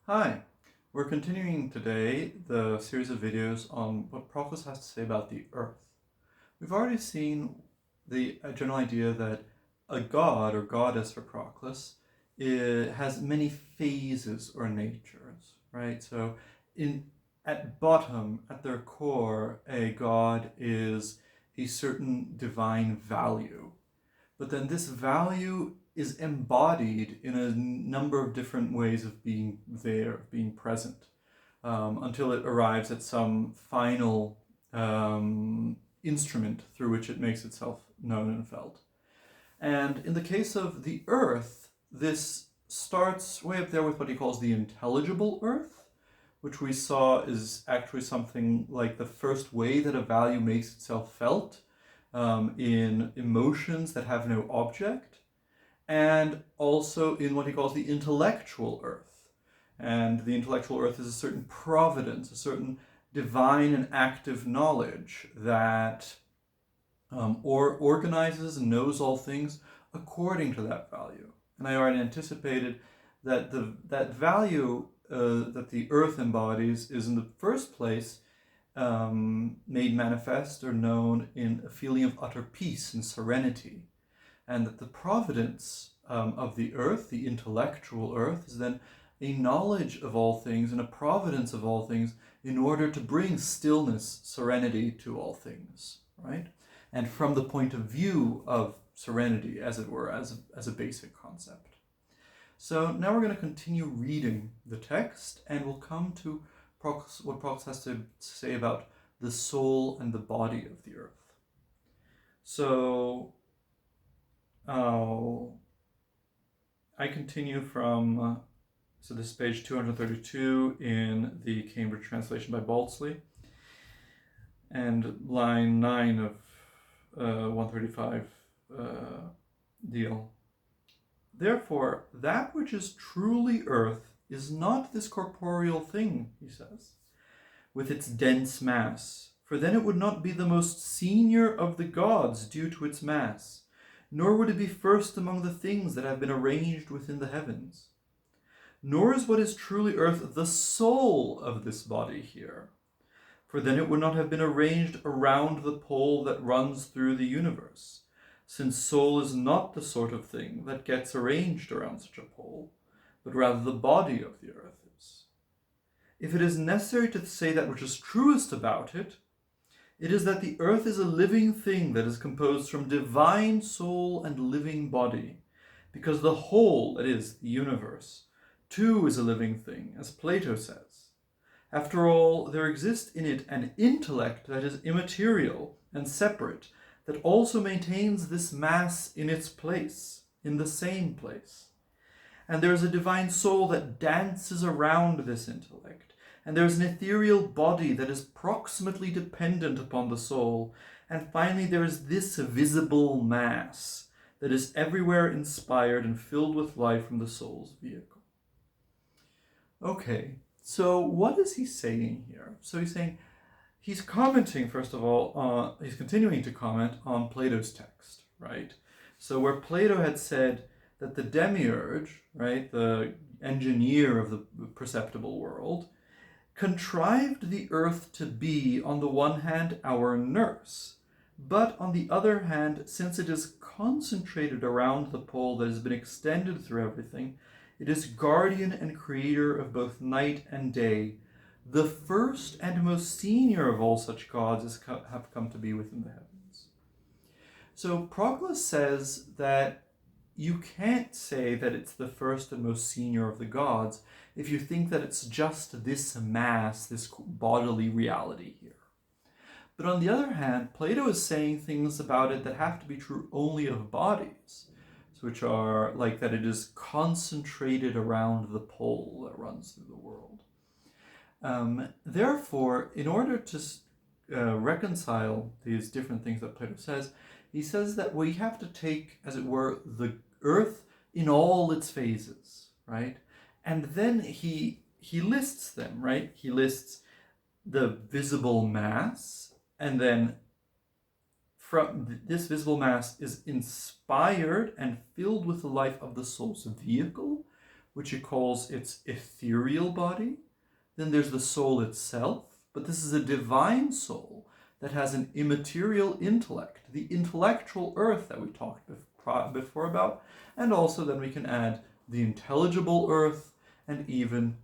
Hi, we're continuing today the series of videos on what Proclus has to say about the earth. We've already seen the general idea that a god or goddess for Proclus has many phases or natures, right? So at bottom, at their core, a god is a certain divine value. But then this value is embodied in a number of different ways of being there, of being present, until it arrives at some final instrument through which it makes itself known and felt. And in the case of the earth, this starts way up there with what he calls the intelligible earth, which we saw is actually something like the first way that a value makes itself felt, in emotions that have no object, and also in what he calls the intellectual earth. And the intellectual earth is a certain providence, a certain divine and active knowledge that organizes and knows all things according to that value. And I already anticipated that that value that the earth embodies is in the first place made manifest or known in a feeling of utter peace and serenity, and that the providence of the earth, the intellectual earth, is then a knowledge of all things and a providence of all things in order to bring stillness, serenity to all things, right? And from the point of view of serenity, as it were, as a basic concept. So now we're going to continue reading the text, and we'll come to what Proclus has to say about the soul and the body of the earth. So I continue from, so this is page 232 in the Cambridge translation by Baltzley, and line 9 of 135 deal. Therefore, that which is truly earth is not this corporeal thing, he says, with its dense mass, for then it would not be the most senior of the gods due to its mass, nor would it be first among the things that have been arranged within the heavens. Nor is what is truly earth the soul of this body here, for then it would not have been arranged around the pole that runs through the universe, since soul is not the sort of thing that gets arranged around such a pole, but rather the body of the earth is. If it is necessary to say that which is truest about it, it is that the earth is a living thing that is composed from divine soul and living body, because the whole, that is, the universe, too is a living thing, as Plato says. After all, there exists in it an intellect that is immaterial and separate, that also maintains this mass in its place, in the same place. And there is a divine soul that dances around this intellect, and there is an ethereal body that is proximately dependent upon the soul, and finally there is this visible mass that is everywhere inspired and filled with life from the soul's vehicle. Okay, so what is he saying here? So he's saying, he's commenting, first of all, he's continuing to comment on Plato's text, right? So where Plato had said that the demiurge, right, the engineer of the perceptible world, contrived the earth to be, on the one hand, our nurse, but on the other hand, since it is concentrated around the pole that has been extended through everything, it is guardian and creator of both night and day. The first and most senior of all such gods have come to be within the heavens. So Proclus says that you can't say that it's the first and most senior of the gods if you think that it's just this mass, this bodily reality here. But on the other hand, Plato is saying things about it that have to be true only of bodies, which are like that it is concentrated around the pole that runs through the world. Therefore, in order to reconcile these different things that Plato says, he says that we have to take, as it were, the earth in all its phases, right? And then he lists them, right? He lists the visible mass, and then from this visible mass is inspired and filled with the life of the soul's vehicle, which he calls its ethereal body. Then there's the soul itself, but this is a divine soul that has an immaterial intellect, the intellectual earth that we talked before about, and also then we can add the intelligible earth and even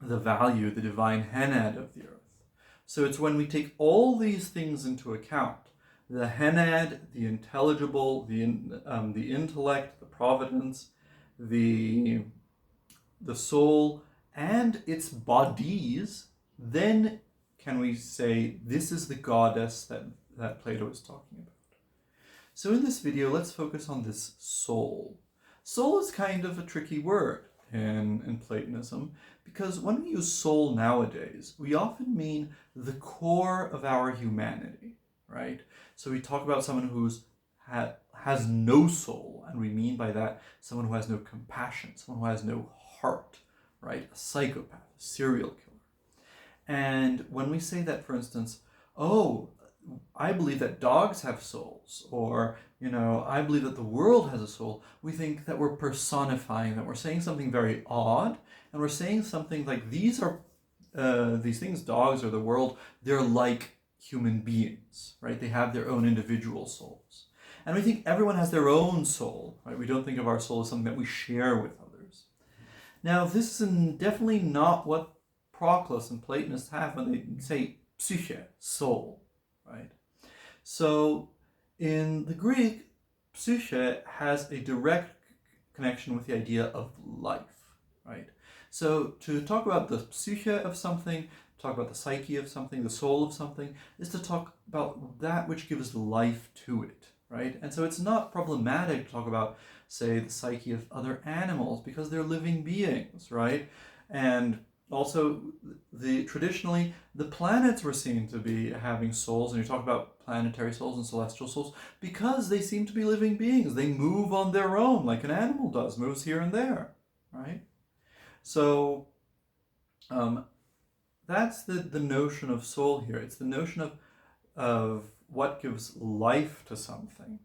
the value, the divine henad of the earth. So it's when we take all these things into account, the henad, the intelligible, the intellect, the providence, the soul, and its bodies, then can we say this is the goddess that Plato is talking about. So in this video, let's focus on this soul. Soul is kind of a tricky word in Platonism, because when we use soul nowadays, we often mean the core of our humanity, right? So we talk about someone who's has no soul, and we mean by that someone who has no compassion, someone who has no heart, right? A psychopath, a serial killer. And when we say that, for instance, oh, I believe that dogs have souls, or, I believe that the world has a soul, we think that we're personifying them. We're saying something very odd, and we're saying something like these things, dogs or the world, they're like human beings, right? They have their own individual souls. And we think everyone has their own soul, right? We don't think of our soul as something that we share with others. Now, this is definitely not what Proclus and Platonists have when they say psyche, soul, right? So in the Greek, psyche has a direct connection with the idea of life, right? So to talk about the psyche of something, talk about the psyche of something, the soul of something, is to talk about that which gives life to it, right? And so it's not problematic to talk about, say, the psyche of other animals because they're living beings, right? And also, traditionally, the planets were seen to be having souls, and you talk about planetary souls and celestial souls because they seem to be living beings. They move on their own like an animal does, moves here and there, right? So that's the notion of soul here. It's the notion of what gives life to something.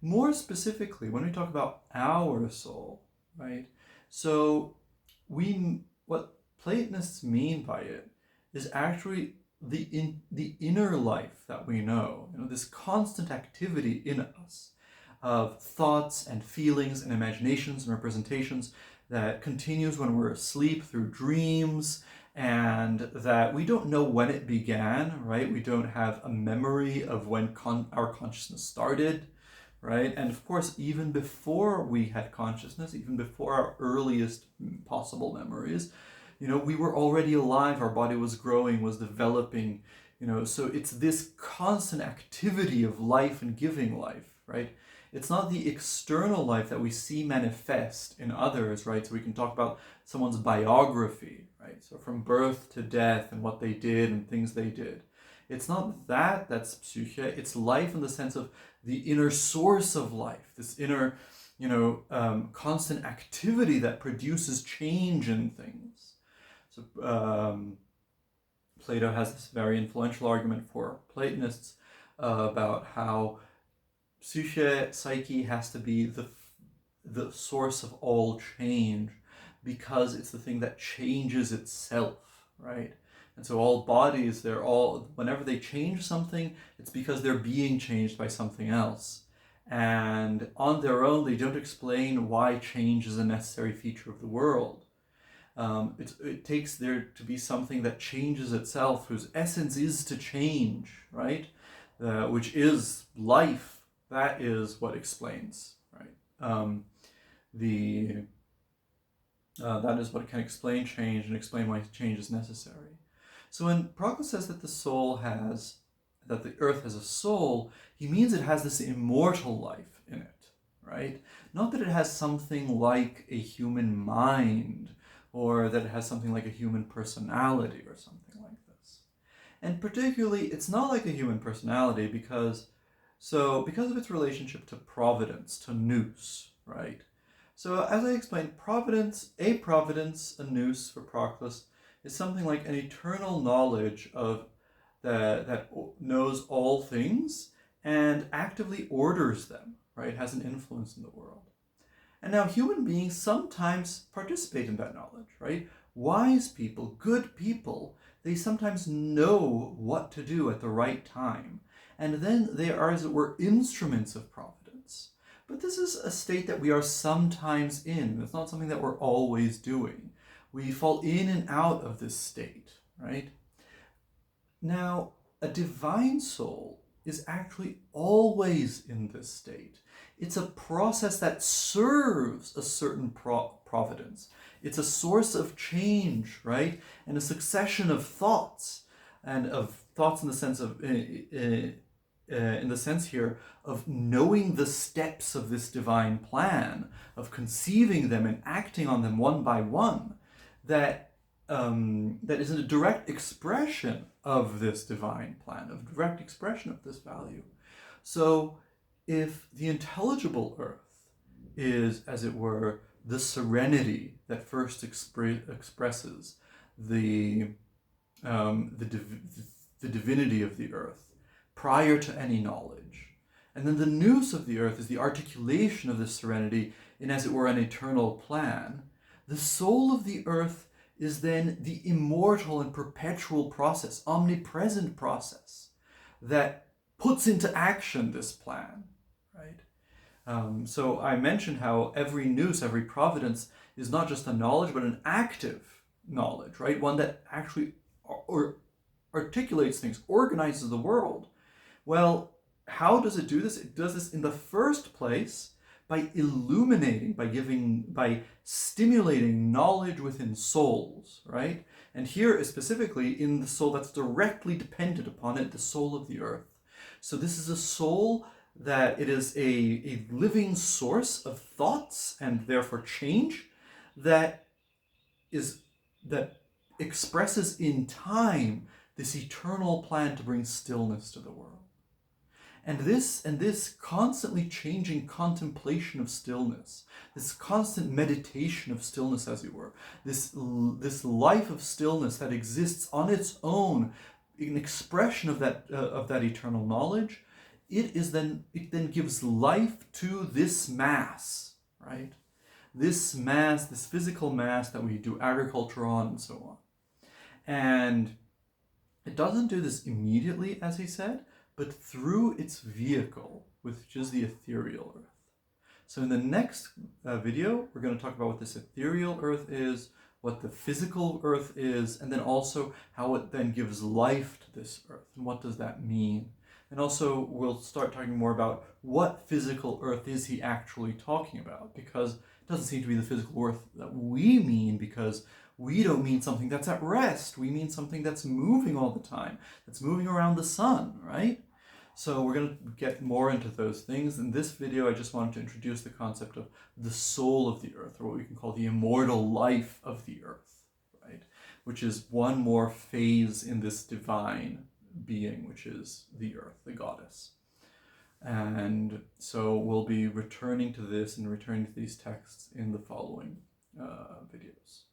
More specifically, when we talk about our soul, right? So what Platonists mean by it is actually the inner life that we know, this constant activity in us of thoughts and feelings and imaginations and representations that continues when we're asleep through dreams, and that we don't know when it began, right? We don't have a memory of when our consciousness started, right? And of course, even before we had consciousness, even before our earliest possible memories, we were already alive, our body was growing, was developing, so it's this constant activity of life and giving life, right? It's not the external life that we see manifest in others, right? So we can talk about someone's biography, right? So from birth to death and what they did and things they did. It's not that's psyche, it's life in the sense of the inner source of life, this inner, constant activity that produces change in things. So Plato has this very influential argument for Platonists about how psyche has to be the source of all change because it's the thing that changes itself, right? And so all bodies, whenever they change something, it's because they're being changed by something else. And on their own, they don't explain why change is a necessary feature of the world. It takes there to be something that changes itself, whose essence is to change, right? Which is life. That is what explains, right? That is what can explain change and explain why change is necessary. So when Proclus says that that the earth has a soul, he means it has this immortal life in it, right? Not that it has something like a human mind, or that it has something like a human personality or something like this. And particularly, it's not like a human personality because of its relationship to providence, to nous, right? So as I explained, a nous for Proclus, is something like an eternal knowledge that knows all things and actively orders them, right? Has an influence in the world. And now human beings sometimes participate in that knowledge, right? Wise people, good people, they sometimes know what to do at the right time. And then they are, as it were, instruments of providence. But this is a state that we are sometimes in. It's not something that we're always doing. We fall in and out of this state, right? Now, a divine soul is actually always in this state. It's a process that serves a certain providence. It's a source of change, right? And a succession of thoughts, and of thoughts in the sense of, in the sense here of knowing the steps of this divine plan, of conceiving them and acting on them one by one, that is a direct expression of this divine plan, of direct expression of this value. So if the intelligible earth is, as it were, the serenity that first expresses the divinity of the earth prior to any knowledge, and then the nous of the earth is the articulation of this serenity in, as it were, an eternal plan, the soul of the earth is then the immortal and perpetual process, omnipresent process, that puts into action this plan, right? So I mentioned how every nous, every providence, is not just a knowledge, but an active knowledge, right? One that actually articulates things, organizes the world. Well, how does it do this? It does this in the first place by illuminating, by stimulating knowledge within souls, right? And here specifically in the soul that's directly dependent upon it, the soul of the earth. So this is a soul that it is a living source of thoughts and therefore change that expresses in time this eternal plan to bring stillness to the world. And this constantly changing contemplation of stillness, this constant meditation of stillness, as it were, this life of stillness that exists on its own, an expression of that eternal knowledge, it then gives life to this mass, right? This mass, this physical mass that we do agriculture on and so on. And it doesn't do this immediately, as he said, but through its vehicle, which is the ethereal earth. So in the next video, we're going to talk about what this ethereal earth is, what the physical earth is, and then also how it then gives life to this earth, and what does that mean. And also we'll start talking more about what physical earth is he actually talking about, because it doesn't seem to be the physical earth that we mean, because we don't mean something that's at rest. We mean something that's moving all the time, that's moving around the sun, right? So we're going to get more into those things. In this video, I just wanted to introduce the concept of the soul of the earth, or what we can call the immortal life of the earth, right? Which is one more phase in this divine being, which is the earth, the goddess. And so we'll be returning to this and returning to these texts in the following videos.